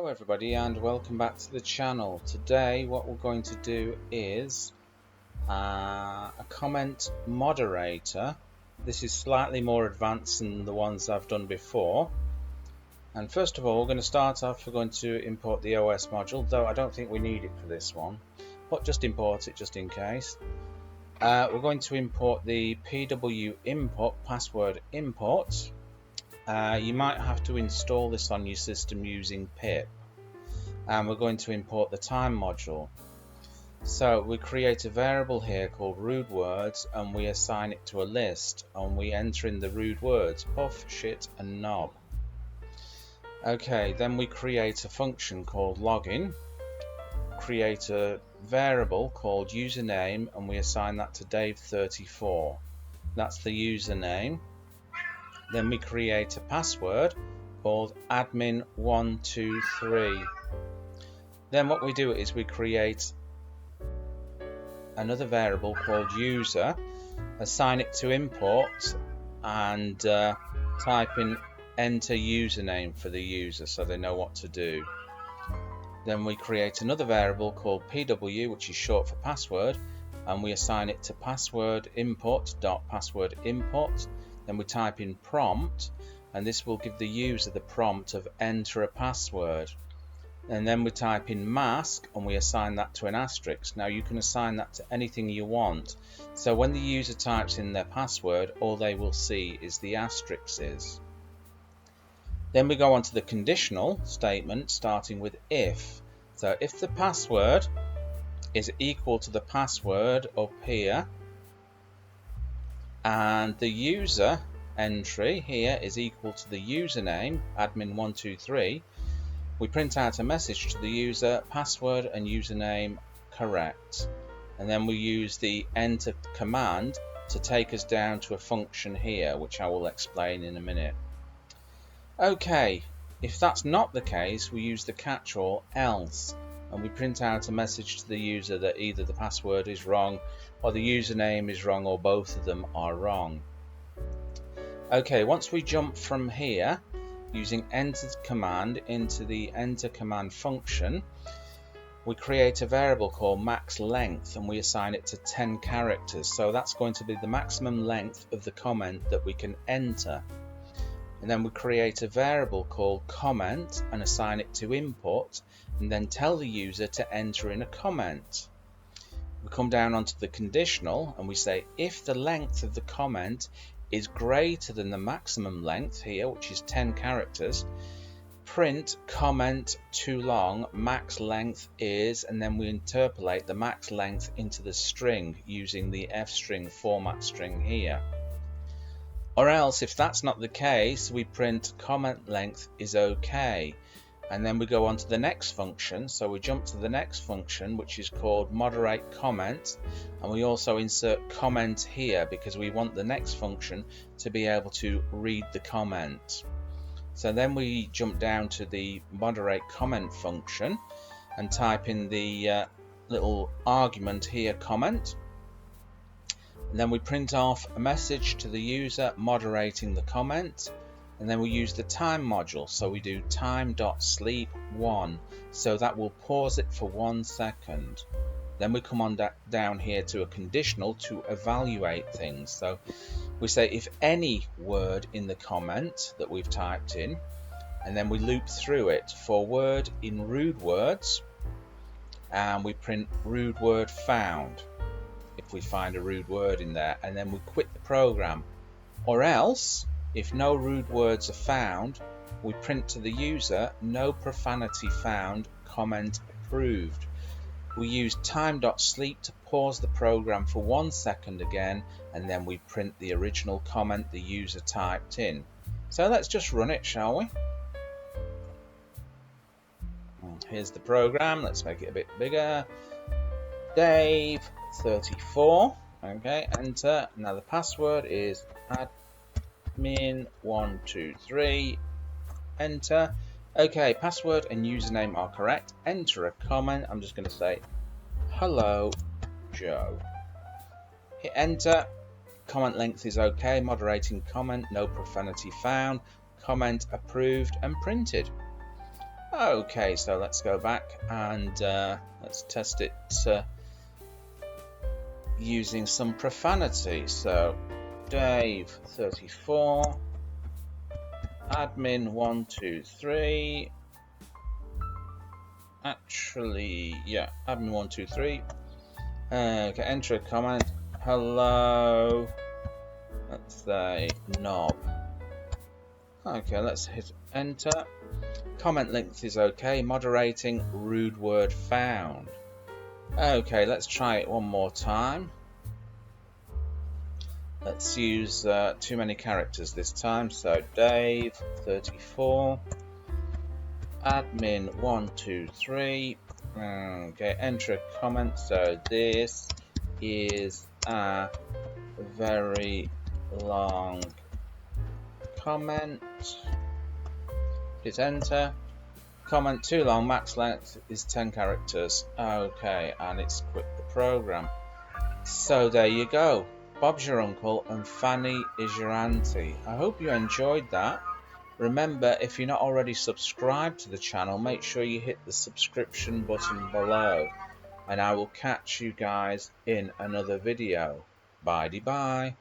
everybody, and welcome back to the channel. Today what we're going to do is a comment moderator. This is slightly more advanced than the ones I've done before. And first of all, we're going to start off, we're going to import the OS module, though I don't think we need it for this one, but just import it just in case. We're going to import the PW input, password import. You might have to install this on your system using pip, and we're going to import the time module. So we create a variable here called rude words, and we assign it to a list, and we enter in the rude words puff, shit and knob. Okay, then we create a function called login, create a variable called username, and we assign that to Dave34. That's the username. Then we create a password called admin123. Then what we do is we create another variable called user, assign it to import, and type in enter username for the user so they know what to do. Then we create another variable called PW, which is short for password, and we assign it to password import.password import. Then we type in prompt, and this will give the user the prompt of enter a password. And then we type in mask, and we assign that to an asterisk. Now you can assign that to anything you want. So when the user types in their password, all they will see is the asterisks. Then we go on to the conditional statement, starting with if. So if the password is equal to the password up here, and the user entry here is equal to the username admin123, we print out a message to the user, password and username correct, and then we use the enter command to take us down to a function here, which I will explain in a minute. Okay, if that's not the case, we use the catch-all else, and we print out a message to the user that either the password is wrong or the username is wrong, or both of them are wrong. Okay, once we jump from here using enter command into the enter command function, we create a variable called max length, and we assign it to 10 characters. So that's going to be the maximum length of the comment that we can enter. And then we create a variable called comment and assign it to input, and then tell the user to enter in a comment. We come down onto the conditional, and we say if the length of the comment is greater than the maximum length here, which is 10 characters, print comment too long, max length is, and then we interpolate the max length into the string using the f string format string here. Or else, if that's not the case, we print comment length is okay, and then we go on to the next function. So we jump to the next function, which is called moderate comment, and we also insert comment here because we want the next function to be able to read the comment. So then we jump down to the moderate comment function and type in the little argument here, comment. And then we print off a message to the user moderating the comment, and then we use the time module. So we do time.sleep1, so that will pause it for 1 second. Then we come on down here to a conditional to evaluate things. So we say if any word in the comment that we've typed in, and then we loop through it for word in rude words, and we print rude word found if we find a rude word in there, and then we quit the program. Or else, if no rude words are found, we print to the user no profanity found, comment approved. We use time.sleep to pause the program for 1 second again, and then we print the original comment the user typed in. So let's just run it, shall we? Here's the program. Let's make it a bit bigger. Dave34. Okay, enter. Now the password is admin123. Enter. Okay, password and username are correct. Enter a comment. I'm just going to say hello Joe. Hit enter. Comment length is okay. Moderating comment, no profanity found. Comment approved and printed. Okay, so let's go back and let's test it using some profanity. So Dave 34, admin 123. Actually, yeah, admin 123. Okay, enter a comment. Hello. Let's say knob. Okay, let's hit enter. Comment length is okay. Moderating, rude word found. Okay, let's try it one more time. Let's use too many characters this time. So Dave 34, admin 123. Okay, enter a comment. So this is a very long comment. Hit enter. Comment too long, max length is 10 characters. Okay, and it's quit the program. So there you go. Bob's your uncle and Fanny is your auntie. I hope you enjoyed that. Remember, if you're not already subscribed to the channel, make sure you hit the subscription button below. And I will catch you guys in another video. Bye-bye.